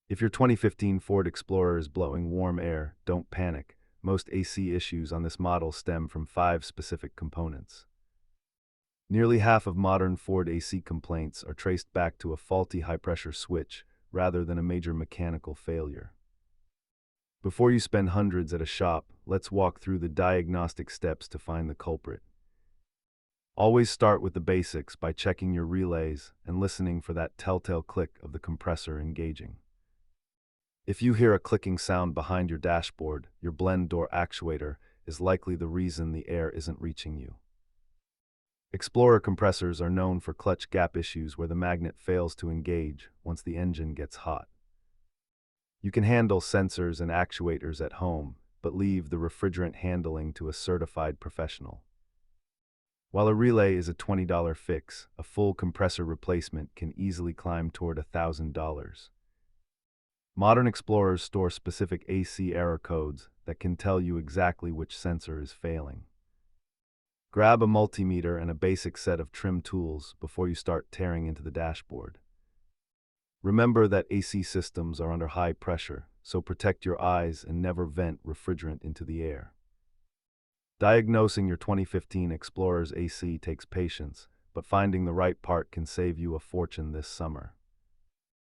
If your 2015 Ford Explorer is blowing warm air, don't panic. Most AC issues on this model stem from 5 specific components. Nearly half of modern Ford AC complaints are traced back to a faulty high-pressure switch rather than a major mechanical failure. Before you spend hundreds at a shop, let's walk through the diagnostic steps to find the culprit. Always start with the basics by checking your relays and listening for that telltale click of the compressor engaging. If you hear a clicking sound behind your dashboard, your blend door actuator is likely the reason the air isn't reaching you. Explorer compressors are known for clutch gap issues where the magnet fails to engage once the engine gets hot. You can handle sensors and actuators at home, but leave the refrigerant handling to a certified professional. While a relay is a $20 fix, a full compressor replacement can easily climb toward $1,000. Modern Explorers store specific AC error codes that can tell you exactly which sensor is failing. Grab a multimeter and a basic set of trim tools before you start tearing into the dashboard. Remember that AC systems are under high pressure, so protect your eyes and never vent refrigerant into the air. Diagnosing your 2015 Explorer's AC takes patience, but finding the right part can save you a fortune this summer.